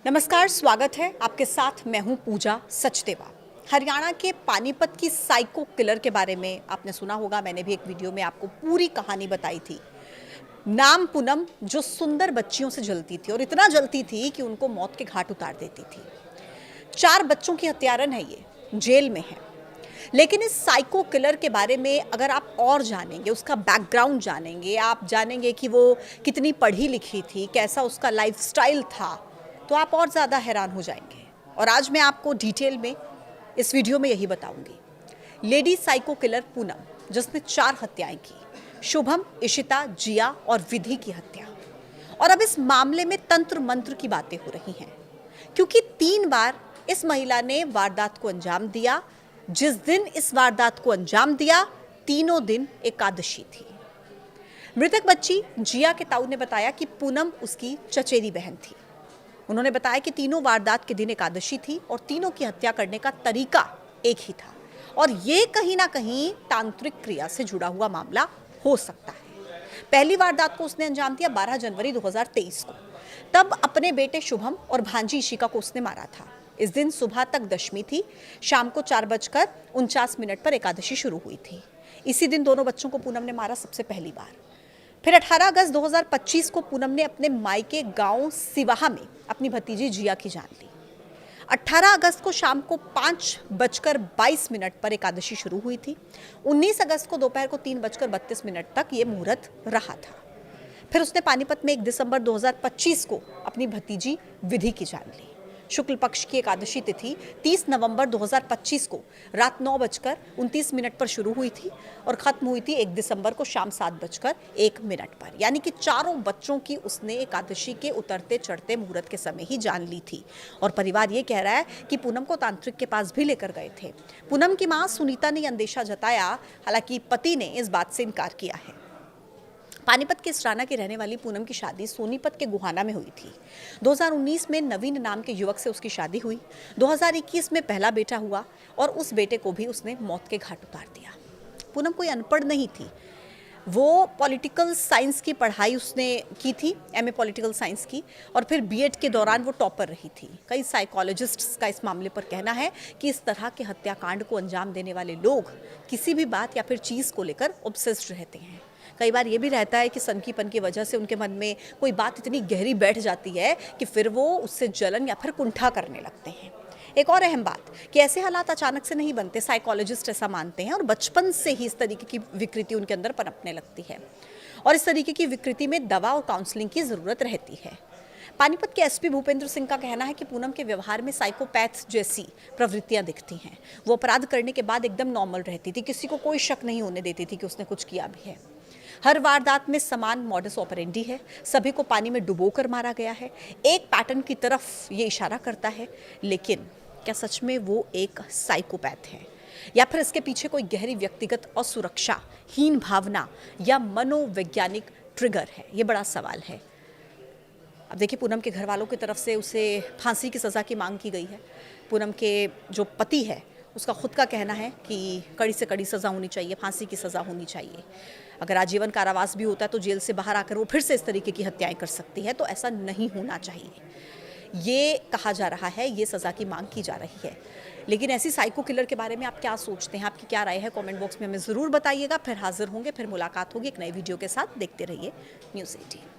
नमस्कार, स्वागत है आपके साथ। मैं हूं पूजा सचदेवा। हरियाणा के पानीपत की साइको किलर के बारे में आपने सुना होगा। मैंने भी एक वीडियो में आपको पूरी कहानी बताई थी। नाम पूनम, जो सुंदर बच्चियों से जलती थी और इतना जलती थी कि उनको मौत के घाट उतार देती थी। 4 बच्चों की हत्यारन है ये, जेल में है। लेकिन इस साइको किलर के बारे में अगर आप और जानेंगे, उसका बैकग्राउंड जानेंगे, आप जानेंगे कि वो कितनी पढ़ी लिखी थी, कैसा उसका लाइफस्टाइल था, तो आप और ज़्यादा हैरान हो जाएंगे। और आज मैं आपको डिटेल में इस वीडियो में यही बताऊंगी। लेडी साइको किलर पूनम, जिसने 4 हत्याएं की, शुभम, इशिता, जिया और विधि की हत्या। और अब इस मामले में तंत्र मंत्र की बातें हो रही हैं, क्योंकि 3 बार इस महिला ने वारदात को अंजाम दिया। जिस दिन इस वारदात को अंजाम दिया, तीनों दिन एकादशी थी। मृतक बच्ची जिया के ताऊ ने बताया कि पूनम उसकी चचेरी बहन थी। उन्होंने बताया कि तीनों वारदात के दिन एकादशी थी और तीनों की हत्या करने का तरीका एक ही था और ये कहीं ना कहीं तांत्रिक क्रिया से जुड़ा हुआ मामला हो सकता है। पहली वारदात को उसने अंजाम दिया 12 जनवरी 2023 को। तब अपने बेटे शुभम और भांजी इशिका को उसने मारा था। इस दिन सुबह तक दशमी थी। शाम को 4:49 पर एकादशी शुरू हुई थी। इसी दिन दोनों बच्चों को पूनम ने मारा सबसे पहली बार। फिर 18 अगस्त 2025 को पूनम ने अपने मायके गांव सिवाहा में अपनी भतीजी जिया की जान ली। 18 अगस्त को शाम को 5:22 पर एकादशी शुरू हुई थी। 19 अगस्त को दोपहर को 3:32 तक ये मुहूर्त रहा था। फिर उसने पानीपत में 1 दिसंबर 2025 को अपनी भतीजी विधि की जान ली। शुक्ल पक्ष की एकादशी तिथि 30 नवंबर 2025 को रात 9:29 पर शुरू हुई थी और खत्म हुई थी 1 दिसंबर को शाम 7:01 पर। यानी कि चारों बच्चों की उसने एकादशी के उतरते चढ़ते मुहूर्त के समय ही जान ली थी। और परिवार ये कह रहा है कि पूनम को तांत्रिक के पास भी लेकर गए थे। पूनम की मां सुनीता ने अंदेशा जताया, हालांकि पति ने इस बात से इनकार किया है। पानीपत के इसराना की रहने वाली पूनम की शादी सोनीपत के गुहाना में हुई थी। 2019 में नवीन नाम के युवक से उसकी शादी हुई। 2021 में पहला बेटा हुआ और उस बेटे को भी उसने मौत के घाट उतार दिया। पूनम कोई अनपढ़ नहीं थी। वो पॉलिटिकल साइंस की पढ़ाई उसने की थी, एमए पॉलिटिकल साइंस की, और फिर बीएड के दौरान वो टॉपर रही थी। कई साइकोलॉजिस्ट्स का इस मामले पर कहना है कि इस तरह के हत्याकांड को अंजाम देने वाले लोग किसी भी बात या फिर चीज़ को लेकर ऑब्सेस्ड रहते हैं। कई बार ये भी रहता है कि सनकीपन की वजह से उनके मन में कोई बात इतनी गहरी बैठ जाती है कि फिर वो उससे जलन या फिर कुंठा करने लगते हैं। एक और अहम बात कि ऐसे हालात अचानक से नहीं बनते। साइकोलॉजिस्ट ऐसा मानते हैं और बचपन से ही इस तरीके की विकृति उनके अंदर पनपने लगती है और इस तरीके की विकृति में दवा और काउंसलिंग की ज़रूरत रहती है। पानीपत के एसपी भूपेंद्र सिंह का कहना है कि पूनम के व्यवहार में साइकोपैथ जैसी प्रवृत्तियां दिखती हैं। वो अपराध करने के बाद एकदम नॉर्मल रहती थी, किसी को कोई शक नहीं होने देती थी कि उसने कुछ किया भी है। हर वारदात में समान मॉडस ऑपरेंडी है। सभी को पानी में डुबोकर मारा गया है। एक पैटर्न की तरफ ये इशारा करता है। लेकिन क्या सच में वो एक साइकोपैथ है या फिर इसके पीछे कोई गहरी व्यक्तिगत असुरक्षा, हीन भावना या मनोवैज्ञानिक ट्रिगर है? ये बड़ा सवाल है। अब देखिए, पूनम के घर वालों की तरफ से उसे फांसी की सज़ा की मांग की गई है। पूनम के जो पति है उसका खुद का कहना है कि कड़ी से कड़ी सज़ा होनी चाहिए, फांसी की सज़ा होनी चाहिए। अगर आजीवन कारावास भी होता है तो जेल से बाहर आकर वो फिर से इस तरीके की हत्याएं कर सकती है, तो ऐसा नहीं होना चाहिए। ये कहा जा रहा है, ये सज़ा की मांग की जा रही है। लेकिन ऐसी साइको किलर के बारे में आप क्या सोचते हैं? आपकी क्या राय है? कमेंट बॉक्स में हमें ज़रूर बताइएगा। फिर हाजिर होंगे, फिर मुलाकात होगी एक नए वीडियो के साथ। देखते रहिए न्यूज़ 18।